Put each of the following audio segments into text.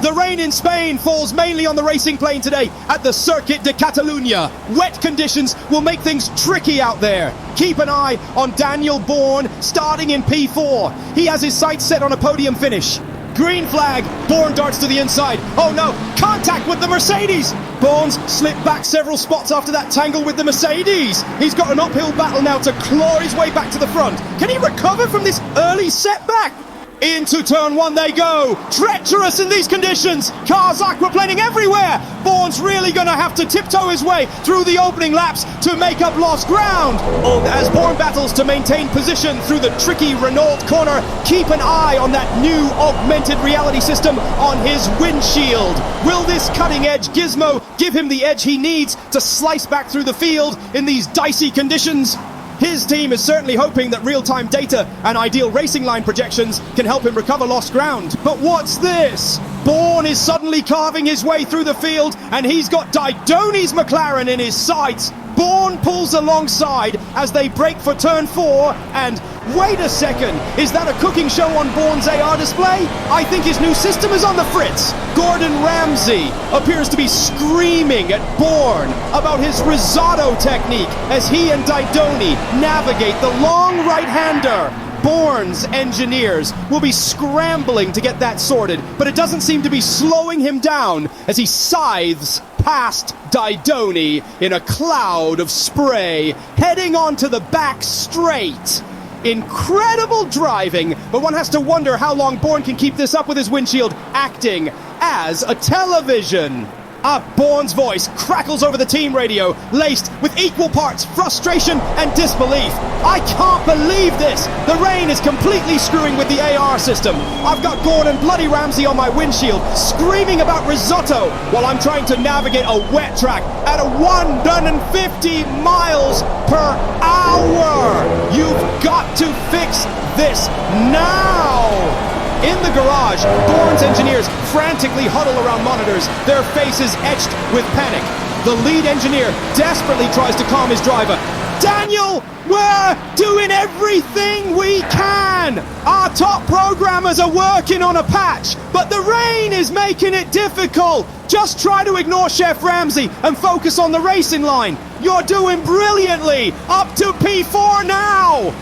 The rain in Spain falls mainly on the racing plane today at the Circuit de Catalunya. Wet conditions will make things tricky out there. Keep an eye on Daniel Bourne starting in P4. He has his sights set on a podium finish. Green flag, Bourne darts to the inside. Oh no, contact with the Mercedes! Bourne's slipped back several spots after that tangle with the Mercedes. He's got an uphill battle now to claw his way back to the front. Can he recover from this early setback? Into turn one they go. Treacherous in these conditions. Cars aquaplaning everywhere. Bourne's really going to have to tiptoe his way through the opening laps to make up lost ground. As Bourne battles to maintain position through the tricky Renault corner, keep an eye on that new augmented reality system on his windshield. Will this cutting-edge gizmo give him the edge he needs to slice back through the field in these dicey conditions? His team is certainly hoping that real-time data and ideal racing line projections can help him recover lost ground. But what's this? Bourne is suddenly carving his way through the field, and he's got Didoni's McLaren in his sights. Bourne pulls alongside as they break for turn 4, and wait a second, is that a cooking show on Bourne's AR display? I think his new system is on the fritz. Gordon Ramsay appears to be screaming at Bourne about his risotto technique as he and Didoni navigate the long right-hander. Bourne's engineers will be scrambling to get that sorted, but it doesn't seem to be slowing him down as he scythes past Didoni in a cloud of spray, heading onto the back straight. Incredible driving, but one has to wonder how long Bourne can keep this up with his windshield acting as a television. Bourne's voice crackles over the team radio, laced with equal parts frustration and disbelief. I can't believe this! The rain is completely screwing with the AR system. I've got Gordon bloody Ramsay on my windshield, screaming about risotto, while I'm trying to navigate a wet track at a 150 miles per hour. You've got to fix this now! In the garage, Bourne's engineers frantically huddle around monitors, their faces etched with panic. The lead engineer desperately tries to calm his driver. Daniel, we're doing everything we can! Our top programmers are working on a patch, but the rain is making it difficult. Just try to ignore Chef Ramsay and focus on the racing line. You're doing brilliantly! Up to P4 now!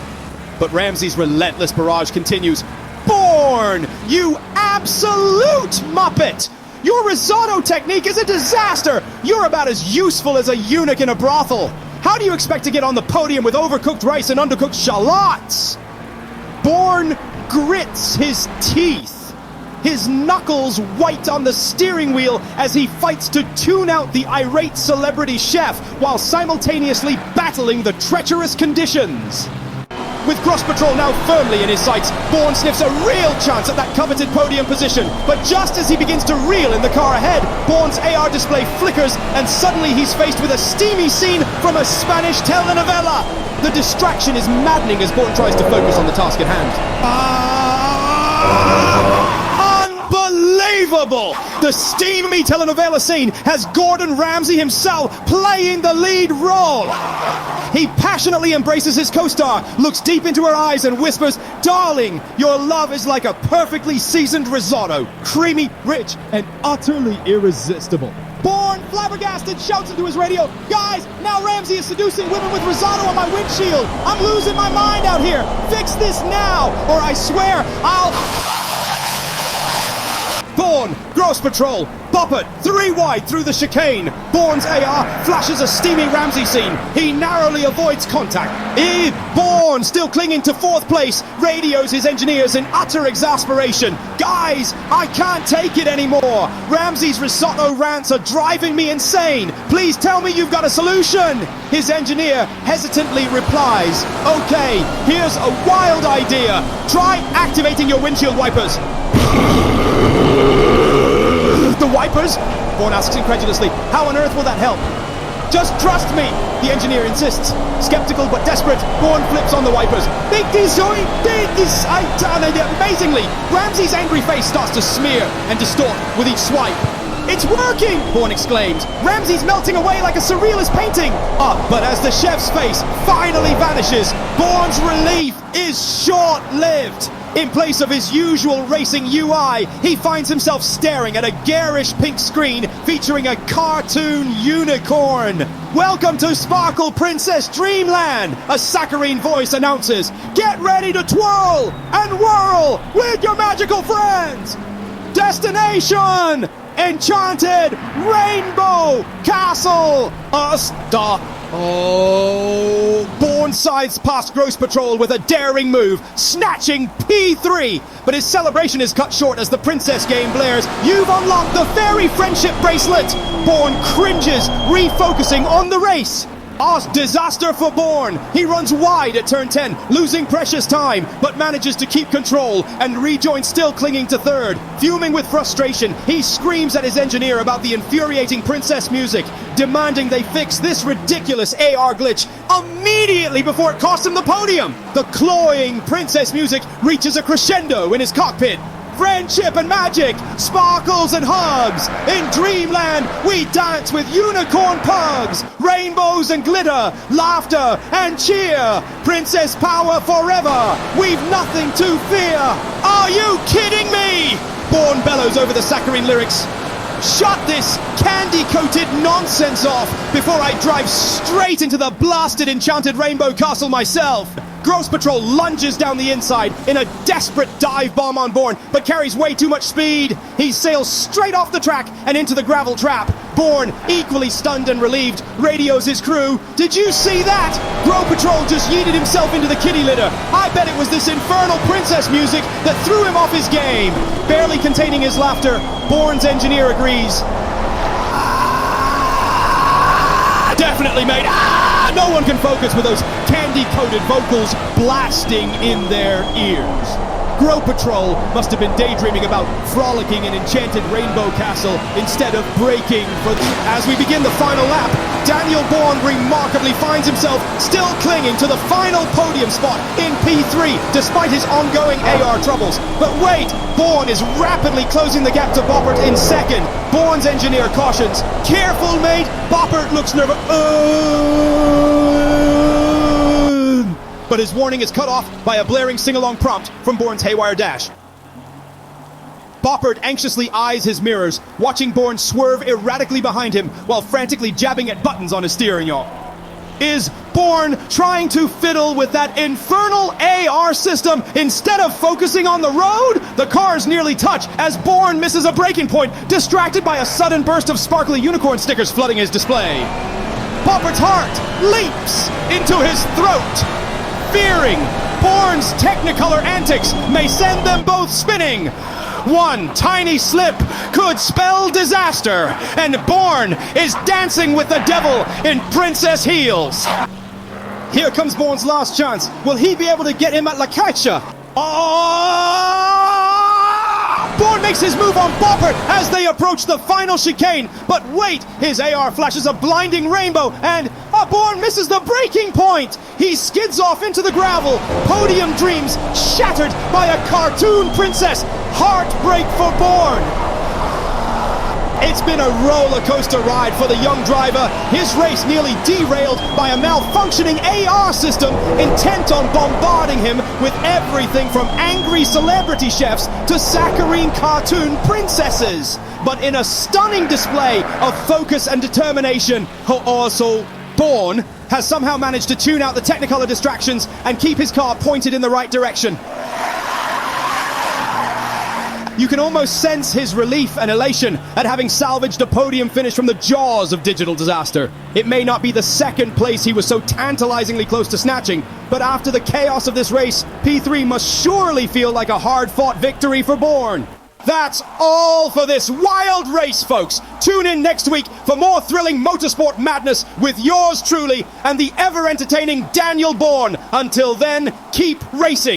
But Ramsay's relentless barrage continues. Bourne, you absolute muppet! Your risotto technique is a disaster! You're about as useful as a eunuch in a brothel. How do you expect to get on the podium with overcooked rice and undercooked shallots? Bourne grits his teeth, his knuckles white on the steering wheel as he fights to tune out the irate celebrity chef while simultaneously battling the treacherous conditions. With Cross Patrol now firmly in his sights, Bourne sniffs a real chance at that coveted podium position. But just as he begins to reel in the car ahead, Bourne's AR display flickers and suddenly he's faced with a steamy scene from a Spanish telenovela. The distraction is maddening as Bourne tries to focus on the task at hand. Unbelievable! The steamy telenovela scene has Gordon Ramsay himself playing the lead role. He passionately embraces his co-star, looks deep into her eyes and whispers, "Darling, your love is like a perfectly seasoned risotto, creamy, rich, and utterly irresistible." Bourne, flabbergasted, shouts into his radio, "Guys, now Ramsay is seducing women with risotto on my windshield. I'm losing my mind out here. Fix this now, or I swear I'll..." Bourne, Gross Patrol, Boppert, 3 wide through the chicane. Bourne's AR flashes a steamy Ramsay scene. He narrowly avoids contact. Bourne, still clinging to 4th place, radios his engineers in utter exasperation. "Guys, I can't take it anymore. Ramsay's risotto rants are driving me insane. Please tell me you've got a solution." His engineer hesitantly replies, "Okay, here's a wild idea. Try activating your windshield wipers." "The wipers?" Bourne asks incredulously. "How on earth will that help?" "Just trust me," the engineer insists. Skeptical but desperate, Bourne flips on the wipers. Amazingly, Ramsay's angry face starts to smear and distort with each swipe. "It's working!" Bourne exclaims. "Ramsay's melting away like a surrealist painting!" But as the chef's face finally vanishes, Bourne's relief is short-lived. In place of his usual racing UI, he finds himself staring at a garish pink screen featuring a cartoon unicorn. Welcome to Sparkle Princess Dreamland, a saccharine voice announces. Get ready to twirl and whirl with your magical friends. Destination! Enchanted Rainbow Castle! Bourne scythes past Gross Patrol with a daring move, snatching P3, but his celebration is cut short as the princess game blares. You've unlocked the fairy friendship bracelet! Bourne cringes, refocusing on the race. Disaster for Bourne. He runs wide at turn 10, losing precious time, but manages to keep control and rejoins, still clinging to third. Fuming with frustration, he screams at his engineer about the infuriating princess music, demanding they fix this ridiculous AR glitch immediately before it costs him the podium. The cloying princess music reaches a crescendo in his cockpit. Friendship and magic, sparkles and hugs. In Dreamland, we dance with unicorn pugs, rainbows and glitter, laughter and cheer. Princess power forever. We've nothing to fear. Are you kidding me? Bourne bellows over the saccharine lyrics. Shut this candy-coated nonsense off before I drive straight into the blasted enchanted rainbow castle myself. Gross Patrol lunges down the inside in a desperate dive bomb on Bourne, but carries way too much speed. He sails straight off the track and into the gravel trap. Bourne, equally stunned and relieved, radios his crew. Did you see that? Gross Patrol just yeeted himself into the kitty litter. I bet it was this infernal princess music that threw him off his game. Barely containing his laughter, Bourne's engineer agrees. Definitely, mate. No one can focus with those candy-coated vocals blasting in their ears. Grow Patrol must have been daydreaming about frolicking in enchanted Rainbow Castle instead of breaking for As we begin the final lap, Daniel Bourne remarkably finds himself still clinging to the final podium spot in P3 despite his ongoing AR troubles. But wait, Bourne is rapidly closing the gap to Boppert in second. Bourne's engineer cautions, careful mate, Boppert looks nervous. But his warning is cut off by a blaring sing-along prompt from Bourne's haywire dash. Boppert anxiously eyes his mirrors, watching Bourne swerve erratically behind him while frantically jabbing at buttons on his steering yaw. Is Bourne trying to fiddle with that infernal AR system instead of focusing on the road? The cars nearly touch as Bourne misses a braking point, distracted by a sudden burst of sparkly unicorn stickers flooding his display. Boppert's heart leaps into his throat, fearing Bourne's Technicolor antics may send them both spinning. One tiny slip could spell disaster, and Bourne is dancing with the devil in princess heels. Here comes Bourne's last chance. Will he be able to get him at La Caixa? Bourne makes his move on Boppert as they approach the final chicane. But wait, his AR flashes a blinding rainbow and Bourne misses the braking point. He skids off into the gravel. Podium dreams shattered by a cartoon princess. Heartbreak for Bourne. It's been a roller coaster ride for the young driver. His race nearly derailed by a malfunctioning AR system intent on bombarding him with everything from angry celebrity chefs to saccharine cartoon princesses. But in a stunning display of focus and determination, also Bourne has somehow managed to tune out the Technicolor distractions and keep his car pointed in the right direction. You can almost sense his relief and elation at having salvaged a podium finish from the jaws of digital disaster. It may not be the second place he was so tantalizingly close to snatching, but after the chaos of this race, P3 must surely feel like a hard-fought victory for Bourne. That's all for this wild race, folks. Tune in next week for more thrilling motorsport madness with yours truly and the ever-entertaining Daniel Bourne. Until then, keep racing.